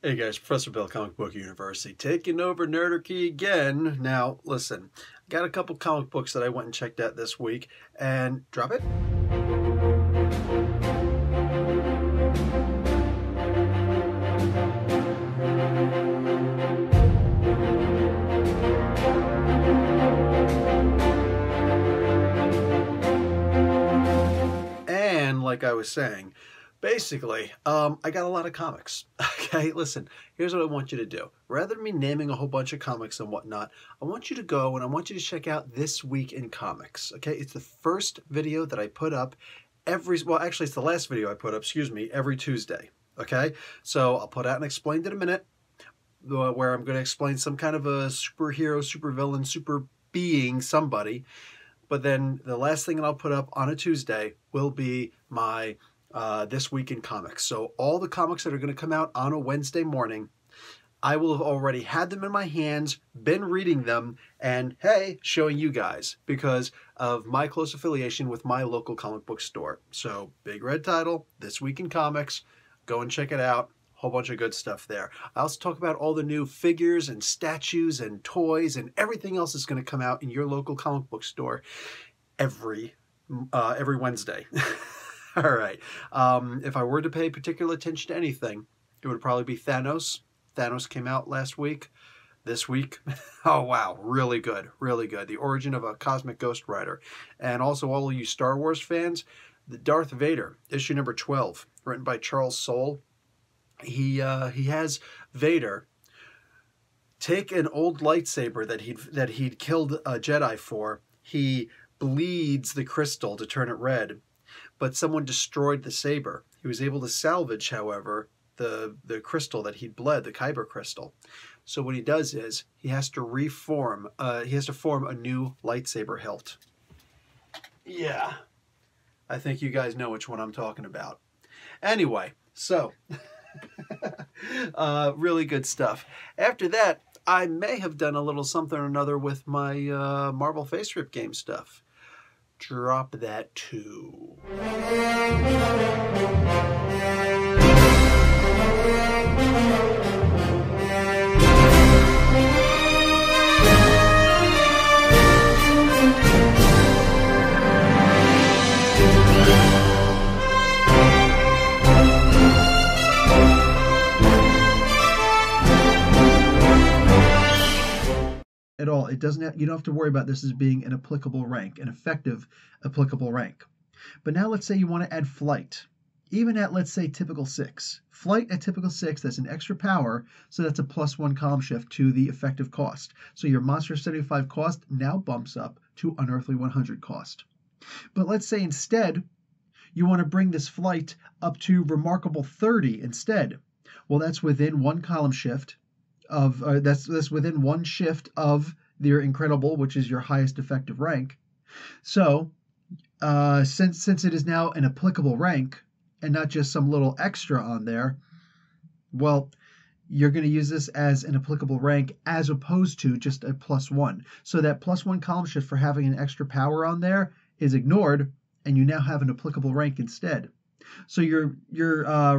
Hey guys, Professor Bill, Comic Book University, taking over Nerdarchy again. Now, listen, I got a couple comic books that I went and checked out this week, and drop it. And like I was saying, basically, I got a lot of comics. Okay, listen, here's what I want you to do. Rather than me naming a whole bunch of comics and whatnot, I want you to go and I want you to check out This Week in Comics. Okay, it's the first video that I put up actually it's the last video I put up, every Tuesday. Okay, so I'll put out an Explained in a minute, where I'm going to explain some kind of a superhero, supervillain, super being, somebody. But then the last thing that I'll put up on a Tuesday will be my This Week in Comics. So all the comics that are going to come out on a Wednesday morning, I will have already had them in my hands, been reading them, and hey, showing you guys because of my close affiliation with my local comic book store. So big red title, This Week in Comics. Go and check it out. Whole bunch of good stuff there. I also talk about all the new figures and statues and toys and everything else that's going to come out in your local comic book store every Wednesday. All right. If I were to pay particular attention to anything, it would probably be Thanos. Thanos came out last week. This week, oh wow, really good, really good. The Origin of a Cosmic Ghost Rider. And also all of you Star Wars fans, the Darth Vader, issue number 12, written by Charles Soule. He has Vader take an old lightsaber that he'd killed a Jedi for. He bleeds the crystal to turn it red, but someone destroyed the saber. He was able to salvage, however, the crystal that he'd bled, the Kyber crystal. So what he does is he has to reform. He has to form a new lightsaber hilt. Yeah, I think you guys know which one I'm talking about. Anyway, so. Really good stuff. After that, I may have done a little something or another with my Marvel FASERIP game stuff. Drop that too. At all. It doesn't have, you don't have to worry about this as being an applicable rank, an effective applicable rank. But now let's say you want to add flight, even at, let's say, typical 6. Flight at typical 6, that's an extra power, so that's a +1 column shift to the effective cost. So your Monster 75 cost now bumps up to Unearthly 100 cost. But let's say instead you want to bring this flight up to Remarkable 30 instead. Well, that's within 1 column shift. That's within 1 shift of their incredible, which is your highest effective rank. So since it is now an applicable rank and not just some little extra on there, well, you're going to use this as an applicable rank as opposed to just a +1. So that +1 column shift for having an extra power on there is ignored, and you now have an applicable rank instead. So your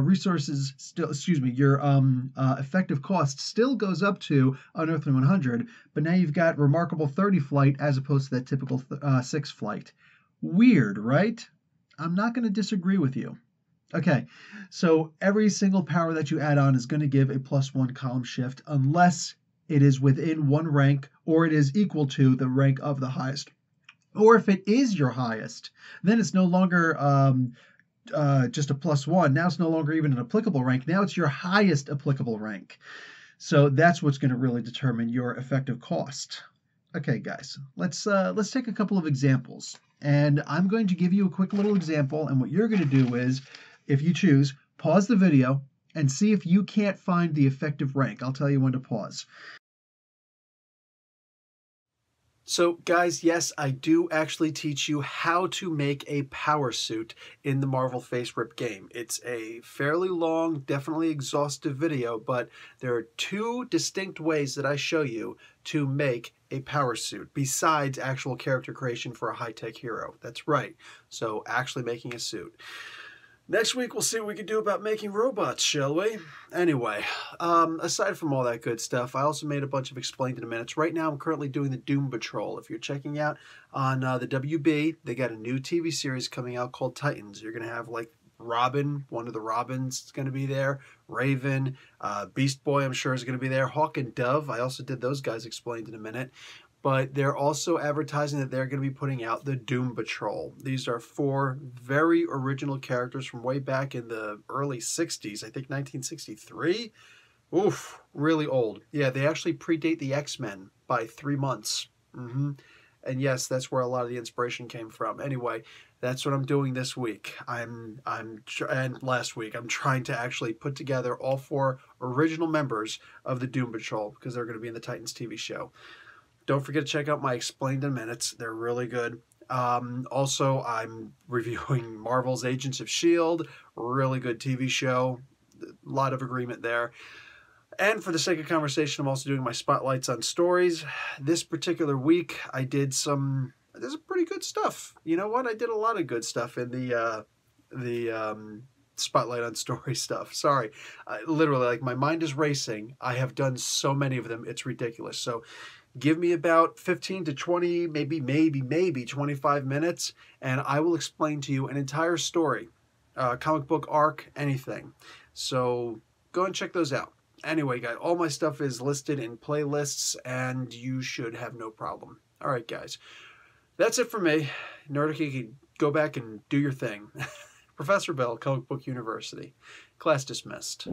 resources still, your effective cost still goes up to Unearthly 100, but now you've got Remarkable 30 flight as opposed to that typical 6 flight. Weird, right? I'm not going to disagree with you. Okay, so every single power that you add on is going to give a +1 column shift unless it is within 1 rank or it is equal to the rank of the highest. Or if it is your highest, then it's no longer just a +1. Now it's no longer even an applicable rank. Now it's your highest applicable rank. So that's what's going to really determine your effective cost. Okay, guys, let's take a couple of examples. And I'm going to give you a quick little example. And what you're going to do is, if you choose, pause the video and see if you can't find the effective rank. I'll tell you when to pause. So guys, yes, I do actually teach you how to make a power suit in the Marvel FASERIP game. It's a fairly long, definitely exhaustive video, but there are 2 distinct ways that I show you to make a power suit besides actual character creation for a high-tech hero. That's right. So actually making a suit. Next week, we'll see what we can do about making robots, shall we? Anyway, aside from all that good stuff, I also made a bunch of Explained in a Minutes. Right now, I'm currently doing the Doom Patrol. If you're checking out on the WB, they got a new TV series coming out called Titans. You're going to have, like, Robin, one of the Robins is going to be there. Raven, Beast Boy, I'm sure, is going to be there. Hawk and Dove, I also did those guys Explained in a Minute. But they're also advertising that they're going to be putting out the Doom Patrol. These are 4 very original characters from way back in the early 60s, I think 1963. Oof, really old. Yeah, they actually predate the X-Men by 3 months. And yes, that's where a lot of the inspiration came from. Anyway, that's what I'm doing this week. And last week, I'm trying to actually put together all 4 original members of the Doom Patrol because they're going to be in the Titans TV show. Don't forget to check out my Explained in Minutes. They're really good. Also, I'm reviewing Marvel's Agents of S.H.I.E.L.D. Really good TV show. A lot of agreement there. And for the sake of conversation, I'm also doing my spotlights on stories. This particular week, I did there's pretty good stuff. You know what? I did a lot of good stuff in the spotlight on story stuff. Sorry. Literally, like, my mind is racing. I have done so many of them. It's ridiculous. So give me about 15 to 20, maybe 25 minutes, and I will explain to you an entire story, comic book arc, anything. So go and check those out. Anyway, guys, all my stuff is listed in playlists, and you should have no problem. All right, guys. That's it for me. Nerdarchy, can go back and do your thing. Professor Bell, Comic Book University. Class dismissed.